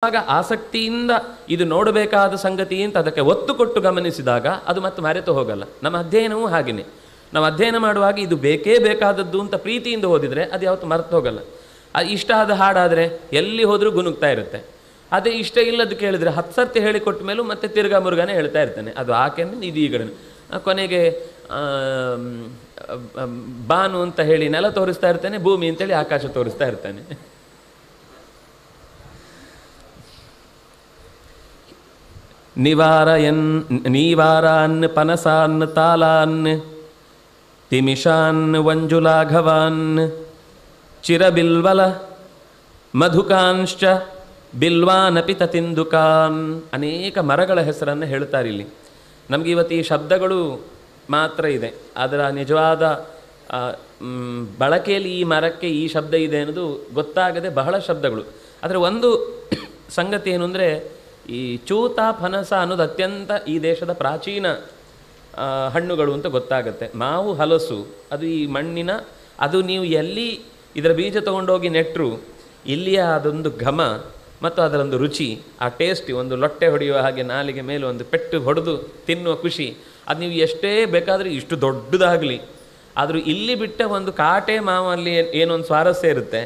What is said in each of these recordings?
ಆಗ ಆಸಕ್ತಿಯಿಂದ ಇದು ನೋಡಬೇಕಾದ ಸಂಗತಿ ಅಂತ ಅದಕ್ಕೆ ಒತ್ತು ಕೊಟ್ಟು ಗಮನಿಸಿದಾಗ ಅದು ಮತ್ತೆ ಮರೆತು ಹೋಗಲ್ಲ. ನಮ್ಮ ಅಧ್ಯಯನವೂ ಹಾಗೆಯೇ. ನಾವು ಅಧ್ಯಯನ ಮಾಡುವಾಗ ಇದು ಬೇಕೇ ಬೇಕಾದದ್ದು ಅಂತ ಪ್ರೀತಿಯಿಂದ ಓದಿದರೆ ಅದು ಯಾವತ್ತು ಮರೆತು ಹೋಗಲ್ಲ. ಇಷ್ಟ ಆದ ಹಾಡಾದರೆ ಎಲ್ಲಿ ಹೋದರೂ ಗುನುಗ್ತಾ ಇರುತ್ತೆ. ಅದೇ ಇಷ್ಟ ಇಲ್ಲದ್ದು ಕೇಳಿದರೆ 10 ಸರ್ತಿ ಹೇಳಿಕೊಟ್ಟ ಮೇಲೂ ಮತ್ತೆ ತಿರ್ಗಾ ಮುರುಗಾನೆ ಹೇಳ್ತಾ ಇರ್ತಾನೆ. ಅದು ಆಕೆಂದ್ರೆ ಇದು ಈ ಕಡೆ. ಕೊನೆಗೆ ಬಾನು ಅಂತ ಹೇಳಿ ನೆಲ ತೋರಿಸ್ತಾ ಇರ್ತಾನೆ, ಭೂಮಿ ಅಂತೇಳಿ ಆಕಾಶ ತೋರಿಸ್ತಾ ಇರ್ತಾನೆ. ನೀವಾರಾನ್ ಪನಸಾನ್ ತಾಲಾನ್ ತಿಮಿಷಾನ್ ವಂಜುಲಾಘವಾನ್ ಚಿರಬಿಲ್ವಲ ಮಧುಕಾಂಶ್ಚ ಬಿಲ್ವಾನಪಿ ತತಿಂದುಕಾನ್. ಅನೇಕ ಮರಗಳ ಹೆಸರನ್ನು ಹೇಳ್ತಾರೆ ಇಲ್ಲಿ. ನಮಗೆ ಇವತ್ತು ಈ ಶಬ್ದಗಳು ಮಾತ್ರ ಇದೆ, ಅದರ ನಿಜವಾದ ಬಳಕೆಯಲ್ಲಿ ಈ ಮರಕ್ಕೆ ಈ ಶಬ್ದ ಇದೆ ಅನ್ನೋದು ಗೊತ್ತಾಗದೆ ಬಹಳ ಶಬ್ದಗಳು. ಆದರೆ ಒಂದು ಸಂಗತಿ ಏನು ಅಂದರೆ, ಈ ಚೂತ ಫನಸ ಅನ್ನೋದು ಅತ್ಯಂತ ಈ ದೇಶದ ಪ್ರಾಚೀನ ಹಣ್ಣುಗಳು ಅಂತ ಗೊತ್ತಾಗುತ್ತೆ. ಮಾವು, ಹಲಸು ಅದು ಈ ಮಣ್ಣಿನ, ಅದು ನೀವು ಎಲ್ಲಿ ಇದರ ಬೀಜ ತೊಗೊಂಡೋಗಿ ನೆಟ್ಟರು ಇಲ್ಲಿಯ ಅದೊಂದು ಘಮ ಮತ್ತು ಅದರೊಂದು ರುಚಿ, ಆ ಟೇಸ್ಟ್, ಒಂದು ಲೊಟ್ಟೆ ಹೊಡೆಯುವ ಹಾಗೆ ನಾಲಿಗೆ ಮೇಲೆ ಒಂದು ಪೆಟ್ಟು ಹೊಡೆದು ತಿನ್ನುವ ಖುಷಿ, ಅದು ನೀವು ಎಷ್ಟೇ ಬೇಕಾದರೂ ಇಷ್ಟು ದೊಡ್ಡದಾಗಲಿ, ಆದರೂ ಇಲ್ಲಿ ಬಿಟ್ಟ ಒಂದು ಕಾಟೆ ಮಾವಲ್ಲಿ ಏನೊಂದು ಸ್ವಾರಸ್ಯ ಇರುತ್ತೆ,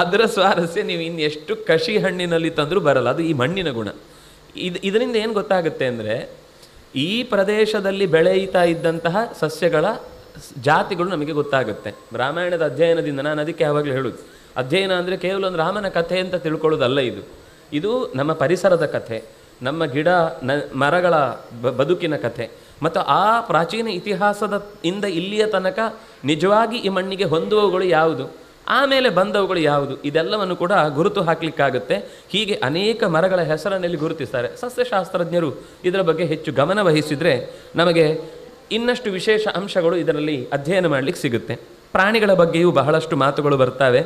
ಅದರ ಸ್ವಾರಸ್ಯ ನೀವು ಇನ್ನು ಎಷ್ಟು ಕಷಿ ಹಣ್ಣಿನಲ್ಲಿ ತಂದರೂ ಬರಲ್ಲ. ಅದು ಈ ಮಣ್ಣಿನ ಗುಣ. ಇದರಿಂದ ಏನು ಗೊತ್ತಾಗುತ್ತೆ ಅಂದರೆ, ಈ ಪ್ರದೇಶದಲ್ಲಿ ಬೆಳೆಯುತ್ತಾ ಇದ್ದಂತಹ ಸಸ್ಯಗಳ ಜಾತಿಗಳು ನಮಗೆ ಗೊತ್ತಾಗುತ್ತೆ ರಾಮಾಯಣದ ಅಧ್ಯಯನದಿಂದ. ನಾನು ಅದಕ್ಕೆ ಯಾವಾಗಲೂ ಹೇಳೋದು, ಅಧ್ಯಯನ ಅಂದರೆ ಕೇವಲ ಒಂದು ರಾಮನ ಕಥೆ ಅಂತ ತಿಳ್ಕೊಳ್ಳೋದಲ್ಲ. ಇದು ನಮ್ಮ ಪರಿಸರದ ಕಥೆ, ನಮ್ಮ ಗಿಡ ಮರಗಳ ಬದುಕಿನ ಕಥೆ, ಮತ್ತು ಆ ಪ್ರಾಚೀನ ಇತಿಹಾಸದ ಇಂದ ಇಲ್ಲಿಯ ತನಕ ನಿಜವಾಗಿ ಈ ಮಣ್ಣಿಗೆ ಹೊಂದುವವುಗಳು ಯಾವುದು, ಆಮೇಲೆ ಬಂದವುಗಳು ಯಾವುದು, ಇದೆಲ್ಲವನ್ನು ಕೂಡ ಗುರುತು ಹಾಕಲಿಕ್ಕಾಗುತ್ತೆ. ಹೀಗೆ ಅನೇಕ ಮರಗಳ ಹೆಸರನ್ನಲ್ಲಿ ಗುರುತಿಸ್ತಾರೆ. ಸಸ್ಯಶಾಸ್ತ್ರಜ್ಞರು ಇದರ ಬಗ್ಗೆ ಹೆಚ್ಚು ಗಮನ ವಹಿಸಿದರೆ ನಮಗೆ ಇನ್ನಷ್ಟು ವಿಶೇಷ ಅಂಶಗಳು ಇದರಲ್ಲಿ ಅಧ್ಯಯನ ಮಾಡಲಿಕ್ಕೆ ಸಿಗುತ್ತೆ. ಪ್ರಾಣಿಗಳ ಬಗ್ಗೆಯೂ ಬಹಳಷ್ಟು ಮಾತುಗಳು ಬರ್ತವೆ.